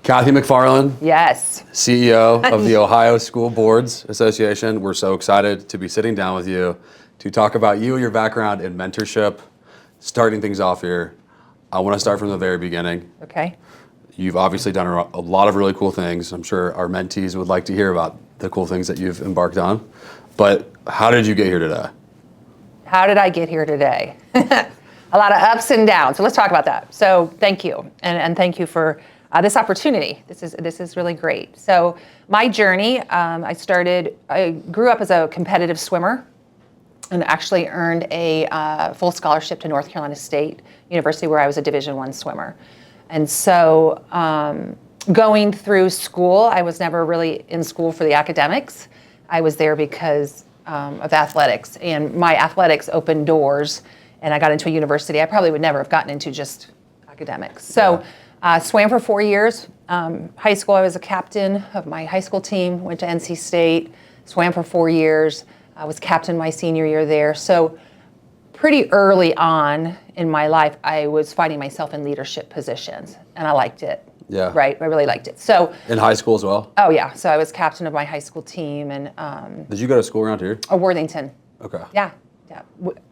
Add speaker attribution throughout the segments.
Speaker 1: Kathy McFarland,
Speaker 2: Yes.
Speaker 1: CEO of the Ohio School Boards Association. We're so excited to be sitting down with you to talk about you and your background in mentorship. Starting things off here, I want to start from the very beginning.
Speaker 2: Okay.
Speaker 1: You've obviously done a lot of really cool things. I'm sure our mentees would like to hear about the cool things that you've embarked on. But how did you get here today?
Speaker 2: How did I get here today? A lot of ups and downs. So let's talk about that. So thank you, and thank you for this opportunity. This is really great. So my journey, I grew up as a competitive swimmer, and actually earned a full scholarship to North Carolina State University, where I was a Division I swimmer. And so going through school, I was never really in school for the academics. I was there because of athletics, and my athletics opened doors, and I got into a university I probably would never have gotten into just academics. So swam for 4 years. High school, I was a captain of my high school team, went to NC State, swam for 4 years. I was captain my senior year there. So pretty early on in my life, I was finding myself in leadership positions, and I liked it.
Speaker 1: Yeah.
Speaker 2: Right, I really liked it. So
Speaker 1: in high school as well?
Speaker 2: Oh yeah, so I was captain of my high school team, and
Speaker 1: Did you go to school around here?
Speaker 2: Worthington.
Speaker 1: Okay.
Speaker 2: Yeah.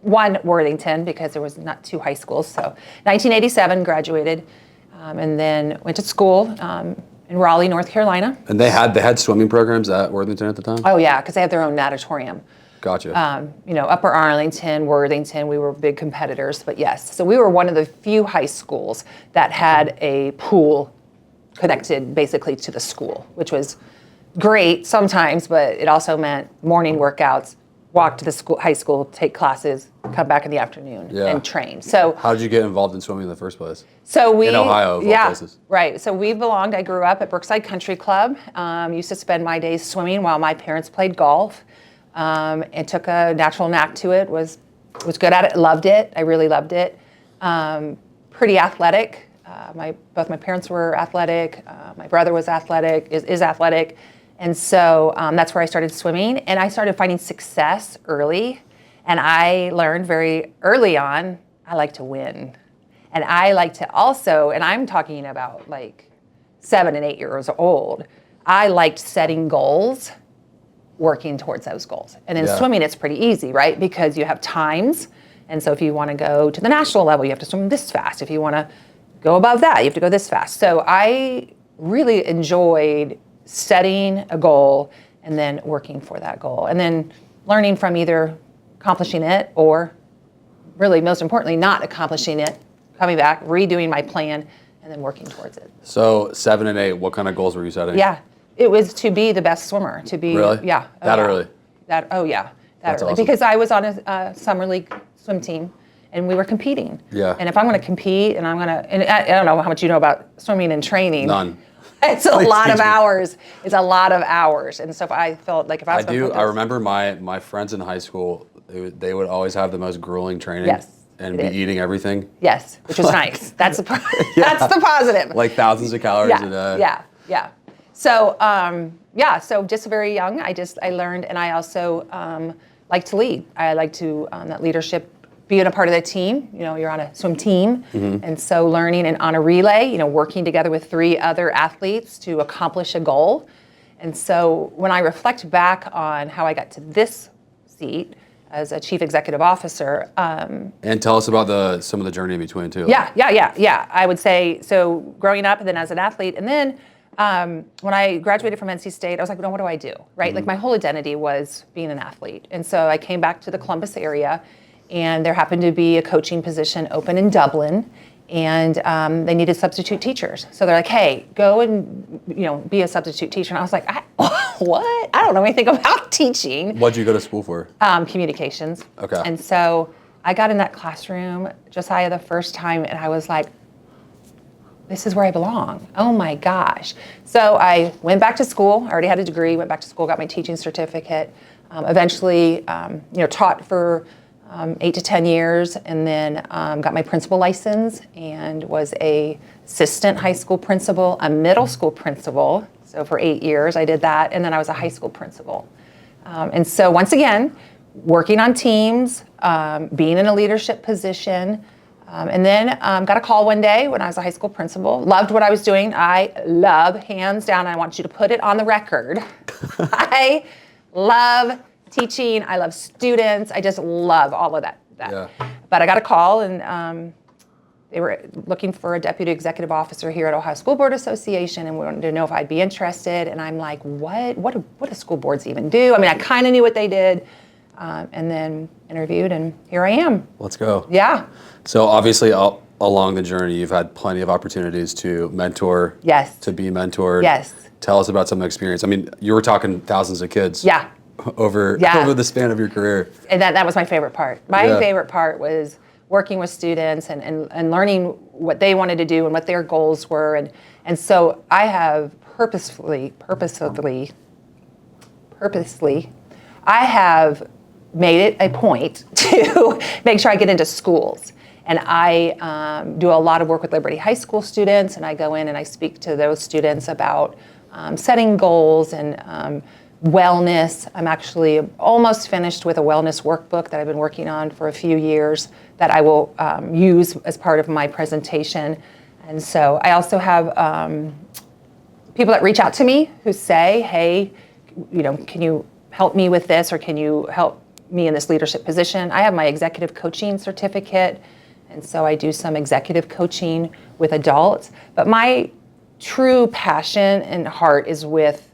Speaker 2: One Worthington, because there was not two high schools. So 1987 graduated, and then went to school in Raleigh, North Carolina.
Speaker 1: And they had swimming programs at Worthington at the time?
Speaker 2: Oh yeah, because they had their own natatorium.
Speaker 1: Gotcha.
Speaker 2: Upper Arlington, Worthington, we were big competitors, but yes. So we were one of the few high schools that had a pool connected basically to the school, which was great sometimes, but it also meant morning workouts, walk to the high school, take classes, come back in the afternoon and train. So
Speaker 1: how did you get involved in swimming in the first place?
Speaker 2: So
Speaker 1: in Ohio, of all places.
Speaker 2: Right. So I grew up at Brookside Country Club. Used to spend my days swimming while my parents played golf. And took a natural knack to it, was good at it, loved it. I really loved it. Pretty athletic. Both my parents were athletic. My brother was athletic, is athletic. And so that's where I started swimming. And I started finding success early. And I learned very early on, I like to win. And I like to also, and I'm talking about like 7 and 8 years old, I liked setting goals, working towards those goals. And in swimming, it's pretty easy, right? Because you have times. And so if you want to go to the national level, you have to swim this fast. If you want to go above that, you have to go this fast. So I really enjoyed setting a goal and then working for that goal. And then learning from either accomplishing it or really most importantly, not accomplishing it, coming back, redoing my plan, and then working towards it.
Speaker 1: So 7 and 8, what kind of goals were you setting?
Speaker 2: Yeah. It was to be the best swimmer, to be,
Speaker 1: really?
Speaker 2: Yeah.
Speaker 1: That early?
Speaker 2: That's early.
Speaker 1: Awesome.
Speaker 2: Because I was on a summer league swim team, and we were competing.
Speaker 1: Yeah.
Speaker 2: And if I'm going to compete, and I don't know how much you know about swimming and training.
Speaker 1: None.
Speaker 2: It's a lot of hours. It's a lot of hours. And so I felt like if I was
Speaker 1: I remember my friends in high school, they would always have the most grueling training.
Speaker 2: Yes.
Speaker 1: And be eating everything.
Speaker 2: Yes, which was nice. That's the positive.
Speaker 1: Like thousands of calories a day.
Speaker 2: Yeah. So, so just very young, I learned, and I also like to lead. I like to, that leadership, being a part of the team. You're on a swim team, and so learning and on a relay, working together with 3 other athletes to accomplish a goal. And so when I reflect back on how I got to this seat as a chief executive officer.
Speaker 1: And tell us about some of the journey in between too.
Speaker 2: Yeah. I would say, so growing up and then as an athlete, and then when I graduated from NC State, I was like, no, what do I do, right? Like my whole identity was being an athlete. And so I came back to the Columbus area, and there happened to be a coaching position open in Dublin, and they needed substitute teachers. So they're like, hey, go and be a substitute teacher. And I was like, what? I don't know anything about teaching.
Speaker 1: What'd you go to school for?
Speaker 2: Communications.
Speaker 1: Okay.
Speaker 2: And so I got in that classroom, Josiah, the first time, and I was like, this is where I belong. Oh my gosh. So I went back to school. I already had a degree, went back to school, got my teaching certificate, eventually taught for 8 to 10 years, and then got my principal license and was a assistant high school principal, a middle school principal. So for 8 years I did that, and then I was a high school principal. And so once again, working on teams, being in a leadership position, And then got a call one day when I was a high school principal. Loved what I was doing. I love, hands down, I want you to put it on the record. I love teaching. I love students. I just love all of that.
Speaker 1: Yeah.
Speaker 2: But I got a call, and they were looking for a deputy executive officer here at Ohio School Board Association, and wanted to know if I'd be interested. And I'm like, what do school boards even do? I mean, I kind of knew what they did, and then interviewed, and here I am.
Speaker 1: Let's go.
Speaker 2: Yeah.
Speaker 1: So obviously, along the journey, you've had plenty of opportunities to mentor.
Speaker 2: Yes.
Speaker 1: To be mentored.
Speaker 2: Yes.
Speaker 1: Tell us about some experience. I mean, you were talking thousands of kids.
Speaker 2: Yeah.
Speaker 1: Over the span of your career.
Speaker 2: And that was my favorite part. My
Speaker 1: Yeah.
Speaker 2: favorite part was working with students and learning what they wanted to do and what their goals were. And so I have purposefully, I have made it a point to make sure I get into schools. And I do a lot of work with Liberty High School students, and I go in and I speak to those students about setting goals and wellness. I'm actually almost finished with a wellness workbook that I've been working on for a few years that I will use as part of my presentation. And so I also have people that reach out to me who say, hey, can you help me with this, or can you help me in this leadership position? I have my executive coaching certificate, and so I do some executive coaching with adults. But my true passion and heart is with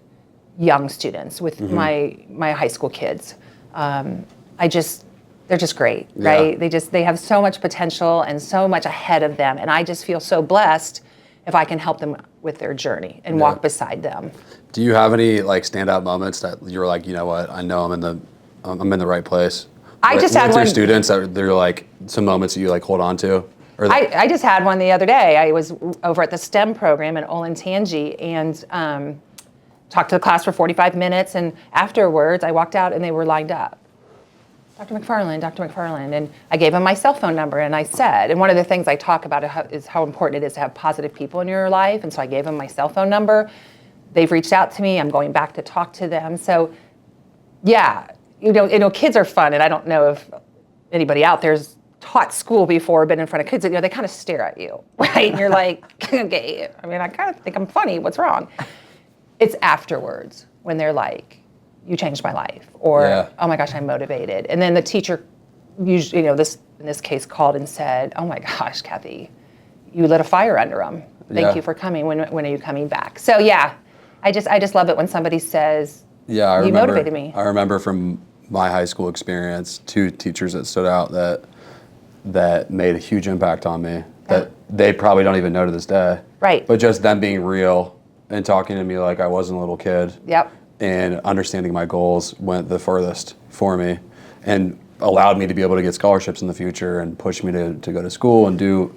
Speaker 2: young students, with my high school kids. They're just great, right?
Speaker 1: Yeah.
Speaker 2: They have so much potential and so much ahead of them, and I just feel so blessed if I can help them with their journey and walk beside them.
Speaker 1: Do you have any like standout moments that you're like, you know what, I know I'm in the right place?
Speaker 2: I just had
Speaker 1: with
Speaker 2: one.
Speaker 1: your students that they're like some moments that you like hold on to. Or
Speaker 2: I just had one the other day. I was over at the STEM program in Olentangy and talked to the class for 45 minutes, and afterwards I walked out and they were lined up. Dr. McFarland, and I gave them my cell phone number, and I said, and one of the things I talk about is how important it is to have positive people in your life, and so I gave them my cell phone number. They've reached out to me. I'm going back to talk to them. So, yeah, kids are fun, and I don't know if anybody out there's taught school before, been in front of kids. They kind of stare at you, right? And you're like, okay. I mean, I kind of think I'm funny. What's wrong? It's afterwards when they're like, you changed my life, or oh my gosh, I'm motivated. And then the teacher, usually, in this case, called and said, oh my gosh, Kathy, you lit a fire under them. Thank you for coming. When are you coming back? So yeah, I just love it when somebody says, you motivated me.
Speaker 1: I remember from my high school experience, 2 teachers that stood out that made a huge impact on me that they probably don't even know to this day.
Speaker 2: Right.
Speaker 1: But just them being real and talking to me like I wasn't a little kid.
Speaker 2: Yep.
Speaker 1: And understanding my goals went the furthest for me and allowed me to be able to get scholarships in the future and push me to go to school and do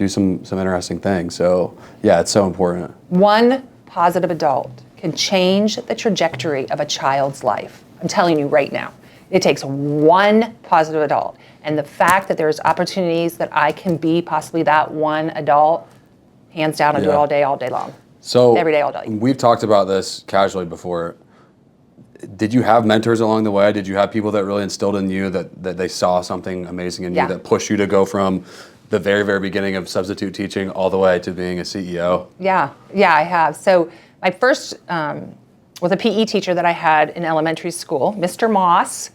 Speaker 1: some interesting things. So yeah, it's so important.
Speaker 2: One positive adult can change the trajectory of a child's life. I'm telling you right now. It takes one positive adult. And the fact that there's opportunities that I can be possibly that one adult, hands down, I do it all day long.
Speaker 1: So
Speaker 2: every day, all day.
Speaker 1: We've talked about this casually before. Did you have mentors along the way? Did you have people that really instilled in you that they saw something amazing in you that pushed you to go from the very, very beginning of substitute teaching all the way to being a CEO?
Speaker 2: Yeah, I have. So my first was a PE teacher that I had in elementary school, Mr. Moss.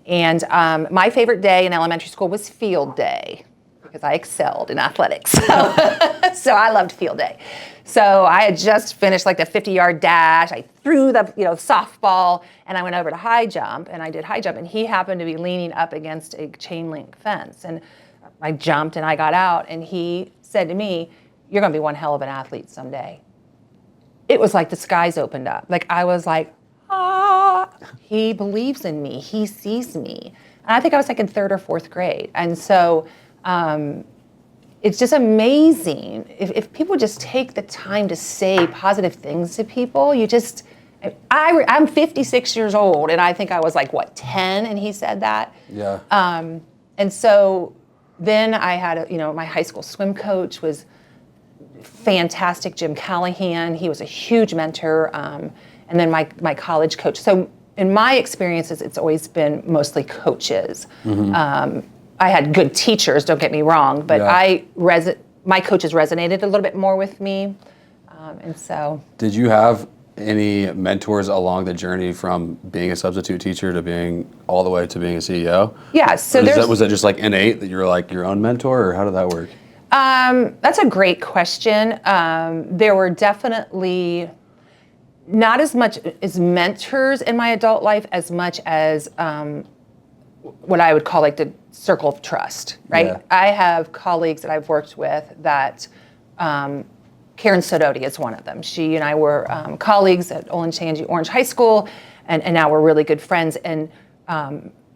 Speaker 2: And my favorite day in elementary school was field day because I excelled in athletics. So I loved field day. So I had just finished like the 50-yard dash. I threw the softball, and I went over to high jump, and I did high jump, and he happened to be leaning up against a chain link fence. And I jumped, and I got out, and he said to me, you're going to be one hell of an athlete someday. It was like the skies opened up. Like I was like, he believes in me. He sees me. And I think I was like in 3rd or 4th grade. And so it's just amazing. If people just take the time to say positive things to people, I'm 56 years old, and I think I was like, 10, and he said that?
Speaker 1: Yeah.
Speaker 2: And so then I had, my high school swim coach was fantastic, Jim Callahan. He was a huge mentor. And then my college coach. So in my experiences, it's always been mostly coaches. I had good teachers, don't get me wrong, but
Speaker 1: Yeah.
Speaker 2: my coaches resonated a little bit more with me. And so.
Speaker 1: Did you have any mentors along the journey from being a substitute teacher to being all the way to being a CEO?
Speaker 2: Yeah, so
Speaker 1: Was that just like innate that you were like your own mentor, or how did that work?
Speaker 2: That's a great question. There were definitely not as much as mentors in my adult life as much as what I would call like the circle of trust, right?
Speaker 1: Yeah.
Speaker 2: I have colleagues that I've worked with that Karen Sidoti is one of them. She and I were colleagues at Olentangy Orange High School, and now we're really good friends. And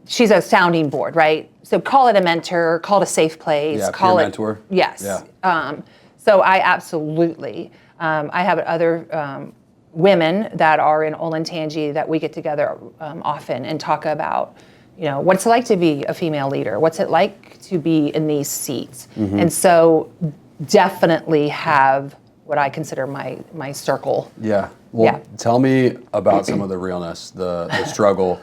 Speaker 2: she's a sounding board, right? So call it a mentor, call it a safe place,
Speaker 1: Yeah,
Speaker 2: call
Speaker 1: peer
Speaker 2: it
Speaker 1: mentor.
Speaker 2: Yes.
Speaker 1: Yeah.
Speaker 2: So I absolutely. I have other women that are in Olentangy that we get together often and talk about, what's it like to be a female leader? What's it like to be in these seats?
Speaker 1: Mm-hmm.
Speaker 2: And so definitely have what I consider my circle.
Speaker 1: Yeah. Well,
Speaker 2: Yeah.
Speaker 1: tell me about some of the realness, the struggle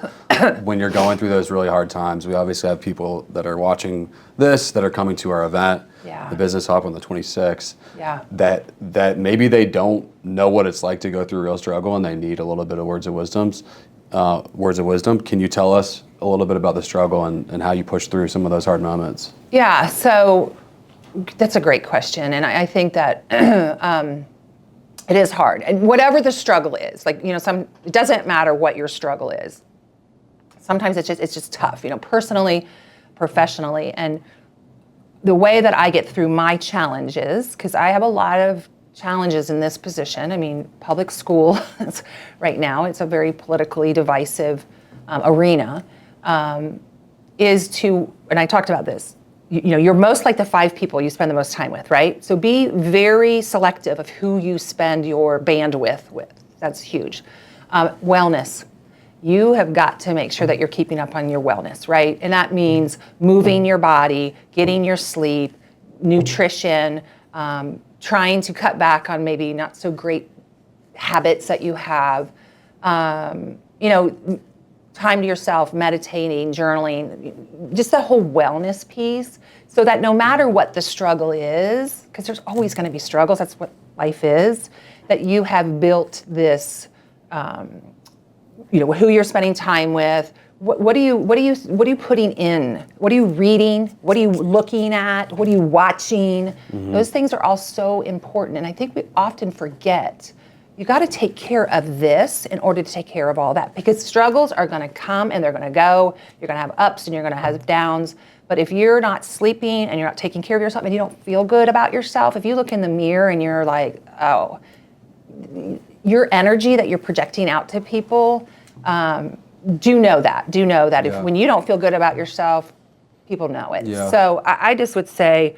Speaker 1: when you're going through those really hard times. We obviously have people that are watching this, that are coming to our event,
Speaker 2: Yeah.
Speaker 1: the Business Hop on the 26th,
Speaker 2: Yeah.
Speaker 1: that maybe they don't know what it's like to go through real struggle, and they need a little bit of words of wisdom. Can you tell us a little bit about the struggle and how you push through some of those hard moments?
Speaker 2: Yeah, so that's a great question. And I think that it is hard. And whatever the struggle is, it doesn't matter what your struggle is. Sometimes it's just tough, personally, professionally. And the way that I get through my challenges, because I have a lot of challenges in this position. I mean, public school, right now, it's a very politically divisive arena, is to, and I talked about this, you're most like the 5 people you spend the most time with, right? So be very selective of who you spend your bandwidth with. That's huge. Wellness. You have got to make sure that you're keeping up on your wellness, right? And that means moving your body, getting your sleep, nutrition, trying to cut back on maybe not so great habits that you have, time to yourself, meditating, journaling, just the whole wellness piece, so that no matter what the struggle is, because there's always going to be struggles, that's what life is, that you have built this, who you're spending time with, what are you putting in, what are you reading, what are you looking at, what are you watching? Mm-hmm. Those things are all so important, and I think we often forget. You got to take care of this in order to take care of all that, because struggles are going to come and they're going to go. You're going to have ups and you're going to have downs. But if you're not sleeping and you're not taking care of yourself and you don't feel good about yourself, if you look in the mirror and you're like, oh, your energy that you're projecting out to people, do know that
Speaker 1: Yeah.
Speaker 2: if when you don't feel good about yourself, people know it.
Speaker 1: Yeah.
Speaker 2: So I just would say,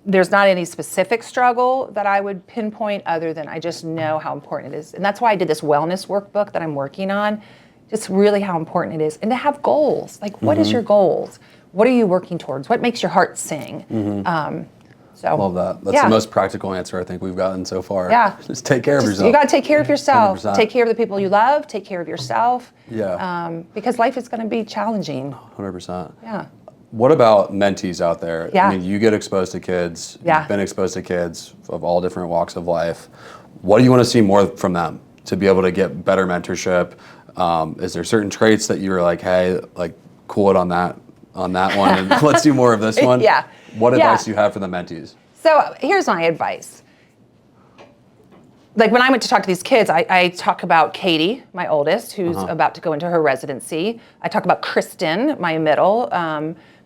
Speaker 2: there's not any specific struggle that I would pinpoint other than I just know how important it is. And that's why I did this wellness workbook that I'm working on, just really how important it is. And to have goals, like what is your goals? What are you working towards? What makes your heart sing? So
Speaker 1: Love that. That's the most practical answer I think we've gotten so far.
Speaker 2: Yeah.
Speaker 1: Just take care of yourself.
Speaker 2: You got to take care of yourself.
Speaker 1: 100%.
Speaker 2: Take care of the people you love. Take care of yourself.
Speaker 1: Yeah.
Speaker 2: Because life is going to be challenging.
Speaker 1: 100%.
Speaker 2: Yeah.
Speaker 1: What about mentees out there?
Speaker 2: Yeah.
Speaker 1: I mean, you get exposed to kids.
Speaker 2: Yeah.
Speaker 1: You've been exposed to kids of all different walks of life. What do you want to see more from them to be able to get better mentorship? Is there certain traits that you were like, hey, like cool it on that one, and let's do more of this one?
Speaker 2: Yeah.
Speaker 1: What
Speaker 2: Yeah.
Speaker 1: advice do you have for the mentees?
Speaker 2: So here's my advice. Like when I went to talk to these kids, I talk about Katie, my oldest, who's about to go into her residency. I talk about Kristen, my middle,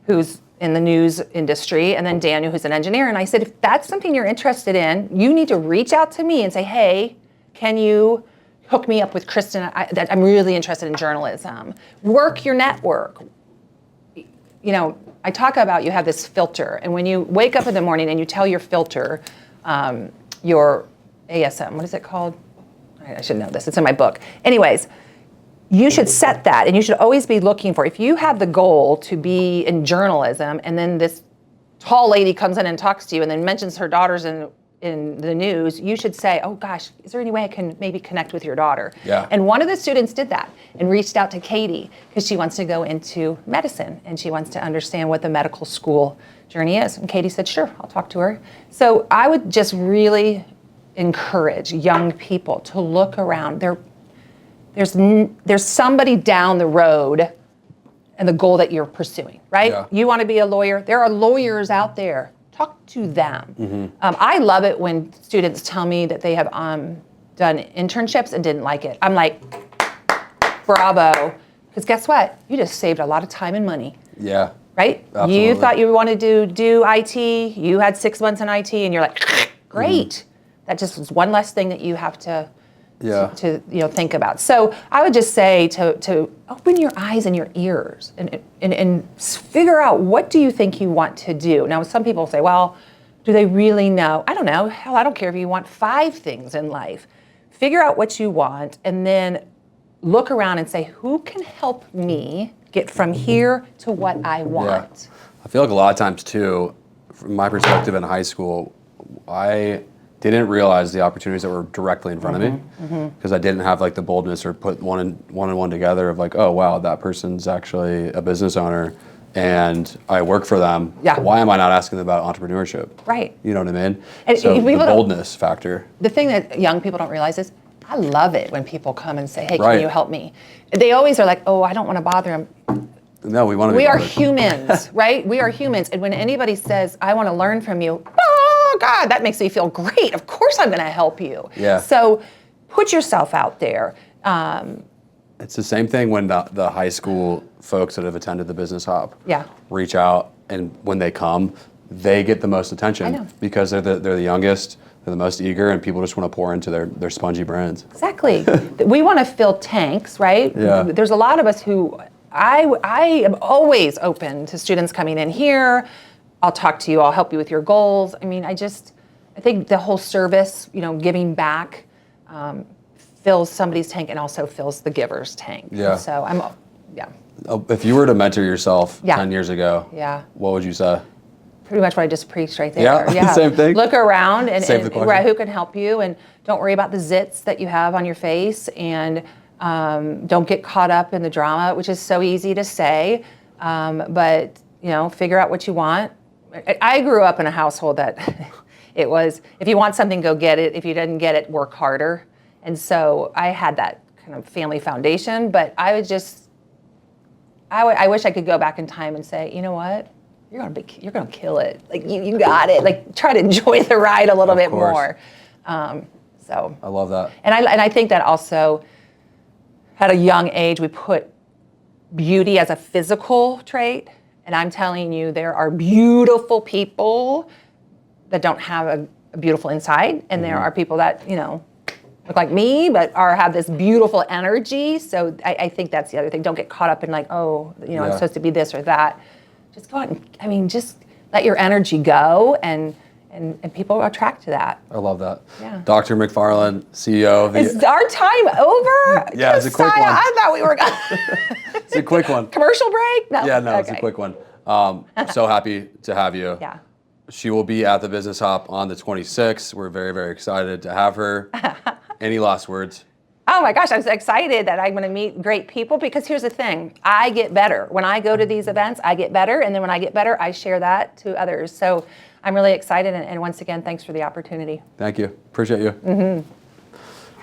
Speaker 2: who's in the news industry, and then Daniel, who's an engineer. And I said, if that's something you're interested in, you need to reach out to me and say, hey, can you hook me up with Kristen? I'm really interested in journalism. Work your network. I talk about you have this filter, and when you wake up in the morning and you tell your filter, your ASM, what is it called? I should know this, it's in my book. Anyways, you should set that, and you should always be looking for, if you have the goal to be in journalism, and then this tall lady comes in and talks to you and then mentions her daughter's in in the news, you should say, oh gosh, is there any way I can maybe connect with your daughter?
Speaker 1: Yeah.
Speaker 2: And one of the students did that and reached out to Katie because she wants to go into medicine and she wants to understand what the medical school journey is. And Katie said, sure, I'll talk to her. So I would just really encourage young people to look around. There's somebody down the road and the goal that you're pursuing, right?
Speaker 1: Yeah.
Speaker 2: You want to be a lawyer. There are lawyers out there. Talk to them. I love it when students tell me that they have done internships and didn't like it. I'm like, bravo. Because guess what? You just saved a lot of time and money,
Speaker 1: Yeah.
Speaker 2: right?
Speaker 1: Absolutely.
Speaker 2: You thought you wanted to do IT. You had 6 months in IT and you're like, great. That just was one less thing that you have to think about. So I would just say to open your eyes and your ears and figure out, what do you think you want to do? Now, some people say, well, do they really know? I don't know. Hell, I don't care if you want 5 things in life. Figure out what you want and then look around and say, who can help me get from here to what I want?
Speaker 1: Yeah. I feel like a lot of times too, from my perspective in high school, I didn't realize the opportunities that were directly in front of me because I didn't have like the boldness or put one and one together of like, oh wow, that person's actually a business owner and I work for them.
Speaker 2: Yeah.
Speaker 1: Why am I not asking them about entrepreneurship?
Speaker 2: Right.
Speaker 1: You know what I mean?
Speaker 2: And
Speaker 1: so the
Speaker 2: people
Speaker 1: boldness factor.
Speaker 2: The thing that young people don't realize is, I love it when people come and say, hey,
Speaker 1: Right.
Speaker 2: can you help me? They always are like, oh, I don't want to bother them.
Speaker 1: No, we want to.
Speaker 2: We are humans, right? We are humans. And when anybody says, I want to learn from you, oh, God, that makes me feel great. Of course I'm going to help you.
Speaker 1: Yeah.
Speaker 2: So put yourself out there.
Speaker 1: It's the same thing when the high school folks that have attended the business hop
Speaker 2: Yeah.
Speaker 1: reach out, and when they come, they get the most
Speaker 2: I
Speaker 1: attention
Speaker 2: know.
Speaker 1: because they're the youngest, they're the most eager, and people just want to pour into their spongy brains.
Speaker 2: Exactly. We want to fill tanks, right?
Speaker 1: Yeah.
Speaker 2: There's a lot of us who, I am always open to students coming in here. I'll talk to you, I'll help you with your goals. I mean, I think the whole service, giving back, fills somebody's tank and also fills the giver's tank.
Speaker 1: Yeah.
Speaker 2: And so
Speaker 1: If you were to mentor yourself
Speaker 2: Yeah.
Speaker 1: 10 years ago,
Speaker 2: Yeah.
Speaker 1: what would you say?
Speaker 2: Pretty much what I just preached right there.
Speaker 1: Yeah, same thing.
Speaker 2: Look around and
Speaker 1: Save the question.
Speaker 2: right, who can help you, and don't worry about the zits that you have on your face, and don't get caught up in the drama, which is so easy to say, but figure out what you want. I grew up in a household that it was, if you want something, go get it. If you didn't get it, work harder. And so I had that kind of family foundation, but I wish I could go back in time and say, you know what? You're gonna kill it. Like you got it. Like try to enjoy the ride a little bit
Speaker 1: course.
Speaker 2: more. So
Speaker 1: I love that.
Speaker 2: and I think that also at a young age we put beauty as a physical trait. And I'm telling you, there are beautiful people that don't have a beautiful inside, and there are people that look like me but have this beautiful energy. So I think that's the other thing. Don't get caught up in like, I'm supposed to be this or that. Just go out and just let your energy go, and people attract to that.
Speaker 1: I love that.
Speaker 2: Yeah.
Speaker 1: Dr. McFarland, CEO of the...
Speaker 2: Is our time over?
Speaker 1: Yeah, it's a quick
Speaker 2: Josiah,
Speaker 1: one.
Speaker 2: I thought we were
Speaker 1: It's a quick one.
Speaker 2: commercial break? No.
Speaker 1: Yeah, no, it's a
Speaker 2: Okay.
Speaker 1: quick one. So happy to have you.
Speaker 2: Yeah.
Speaker 1: She will be at the Business Hop on the 26th. We're very, very excited to have her. Any last words?
Speaker 2: Oh my gosh, I'm so excited that I'm going to meet great people, because here's the thing. I get better. When I go to these events, I get better. And then when I get better, I share that to others. So I'm really excited. And once again, thanks for the opportunity.
Speaker 1: Thank you. Appreciate you.